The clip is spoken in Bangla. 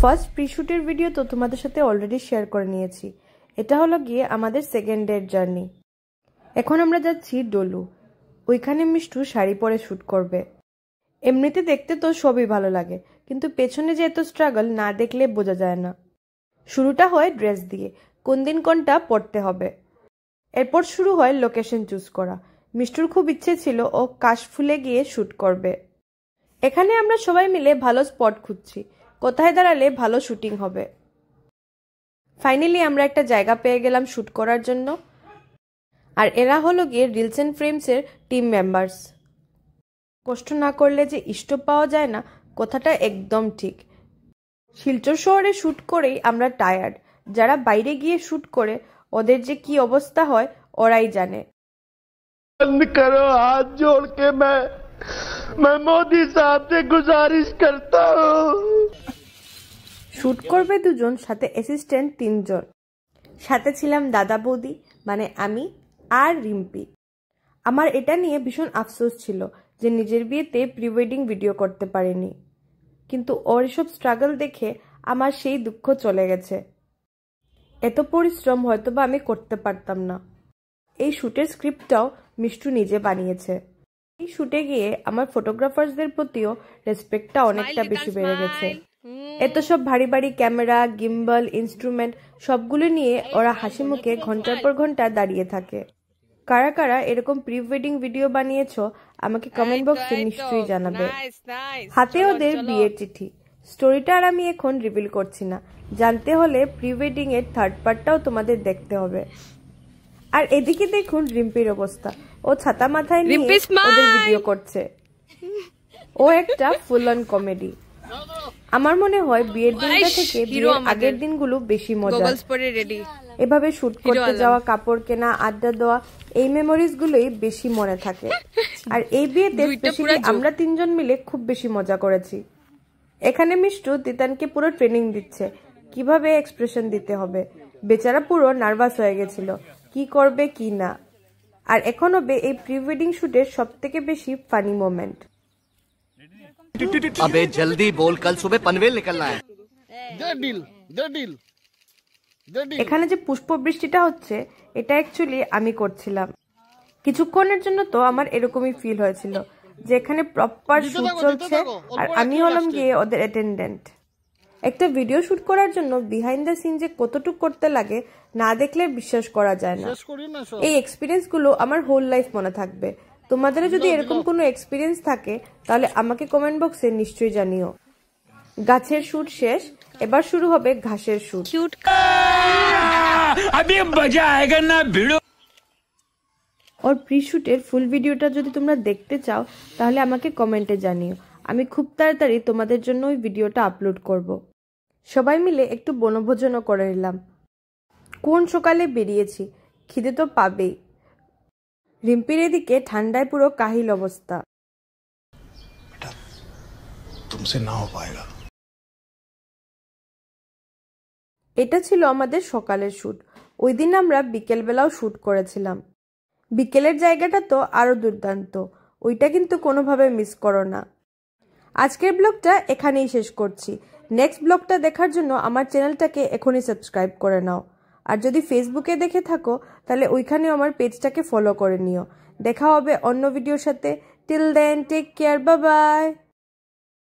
ফার্স্ট প্রি-শুটের ভিডিও তো তোমাদের সাথে অলরেডি শেয়ার করে নিয়েছি। এটা হলো গিয়ে আমাদের সেকেন্ড ডের জার্নি। এখন আমরা যাচ্ছি ডলু। ওইখানে মিষ্টু শাড়ি পরে শ্যুট করবে। এমনিতে দেখতে তো সবই ভালো লাগে, কিন্তু পেছনে যে এত স্ট্রাগল না দেখলে বোঝা যায় না। শুরুটা হয় ড্রেস দিয়ে, কোন দিন কোনটা পরতে হবে। এরপর শুরু হয় লোকেশন চুজ করা। মিষ্টুর খুব ইচ্ছে ছিল ও কাশফুলে গিয়ে শ্যুট করবে। এখানে আমরা সবাই মিলে ভালো স্পট খুঁজছি, কোথায় দাঁড়ালে ভালো শুটিং হবে। ফাইনালি আমরা একটা জায়গা পেয়ে গেলাম শ্যুট করার জন্য। আর এরা হলো গিয়ে রিলস এন্ড ফ্রেমসের টিম মেম্বার্স। কষ্ট না করলে যে ইষ্ট পাওয়া যায় না, কথাটা একদম ঠিক। শিলচর শহরে শ্যুট করেই আমরা টায়ার্ড। যারা বাইরে গিয়ে শ্যুট করে ওদের যে কি অবস্থা হয় ওরাই জানে। बंद करो, हाथ जोड़ के मैं मोदी साहब से गुजारिश करता हूँ। শ্যুট করবে দুজন, সাথে অ্যাসিস্ট্যান্ট 3 জন। সাথে ছিলাম দাদা বৌদি মানে আমি আর রিম্পি। আমার এটা নিয়ে ভীষণ আফসোস ছিল যে নিজের বিয়েতে প্রি ওয়েডিং ভিডিও করতে পারিনি, কিন্তু ওর এসব স্ট্রাগল দেখে আমার সেই দুঃখ চলে গেছে। এত পরিশ্রম হয়তোবা আমি করতে পারতাম না। এই শ্যুটের স্ক্রিপ্টটাও মিষ্টু নিজে বানিয়েছে। এই শ্যুটে গিয়ে আমার ফটোগ্রাফারদের প্রতিও রেসপেক্টটা অনেকটা বেশি বেড়ে গেছে। এত সব ভারী ভারী ক্যামেরা, গিম্বল, ইনস্ট্রুমেন্ট সবগুলো নিয়ে ওরা হাসি মুখে ঘন্টার পর ঘন্টা দাঁড়িয়ে থাকে। কারা কারা এরকম প্রি ওয়েডিং ভিডিও বানিয়েছো আমাকে কমেন্ট বক্সে নিশ্চয়ই জানাবে। হাতে ওদের বিয়ের চিঠি। স্টোরিটা আর আমি এখন রিভিল করছি না, জানতে হলে প্রি ওয়েডিং এর থার্ড পার্টটাও তোমাদের দেখতে হবে। আর এদিকে দেখুন রিম্পির অবস্থা, ও ছাতা মাথায় নিয়ে ওদের ভিডিও করছে। ও একটা ফুল অন কমেডি। আমার মনে হয় বিয়ের দিনটা থেকে বিয়ের আগের দিনগুলো বেশি মজা। এভাবে শুট করতে যাওয়া, কাপড় কেনা, আড্ডা দেওয়া, এই মেমোরিজ গুলোই বেশি মনে থাকে। আর এই বিয়েতে স্পেশালি আমরা 3 জন মিলে খুব বেশি মজা করেছি। এখানে মিষ্টু দিতানকে পুরো ট্রেনিং দিচ্ছে কিভাবে এক্সপ্রেশন দিতে হবে। বেচারা পুরো নার্ভাস হয়ে গেছিল কি করবে কি না। আর এখন হবে এই প্রি ওয়েডিং শুটের সবথেকে বেশি ফানি মোমেন্ট। अबे जल्दी बोल, कल सुबह पनवेल निकलना है। এখানে যে পুষ্প বৃষ্টিটা হচ্ছে এটা অ্যাকচুয়ালি আমি করছিলাম। কিছুক্ষণের জন্য তো আমার এরকমই ফিল হয়েছিল যে এখানে প্রপার শুট চলছে আর আমি হলাম গিয়ে ওদের অ্যাটেন্ডেন্ট। একটা ভিডিও শুট করার জন্য বিহাইন্ড দ্য সিন যে কতটুকু করতে লাগে না দেখলে বিশ্বাস করা যায় না। এই এক্সপিরিয়েন্স গুলো আমার হোল লাইফ মনে থাকবে। তোমাদের যদি এরকম কোনো এক্সপিরিয়েন্স থাকে তাহলে আমাকে কমেন্ট বক্সে নিশ্চয়ই জানিও। গাছের শুট শেষ, এবার শুরু হবে ঘাসের শুট। ওর প্রি শুটের ফুল ভিডিওটা যদি তোমরা দেখতে চাও তাহলে আমাকে কমেন্টে জানিও। আমি খুব তাড়াতাড়ি তোমাদের জন্য ওই ভিডিওটা আপলোড করব। সবাই মিলে একটু বনভোজনও করে নিলাম। কোন সকালে বেরিয়েছি, খিদে তো পাবেই। রিম্পির এদিকে ঠান্ডায় পুরো কাহিল অবস্থা। এটা ছিল আমাদের সকালের শুট। ওই দিন আমরা বিকেলবেলাও শুট করেছিলাম। বিকেলের জায়গাটা তো আরো দুর্দান্ত, ওইটা কিন্তু কোনোভাবে মিস করো না। আজকের ব্লগটা এখানেই শেষ করছি। নেক্সট ব্লগটা দেখার জন্য আমার চ্যানেলটাকে এখনই সাবস্ক্রাইব করে নাও। আর যদি ফেসবুকে দেখে থাকো তাহলে ওইখানেও আমার পেজটাকে ফলো করে নিও। দেখা হবে অন্য ভিডিওর সাথে। Till then take care, bye by.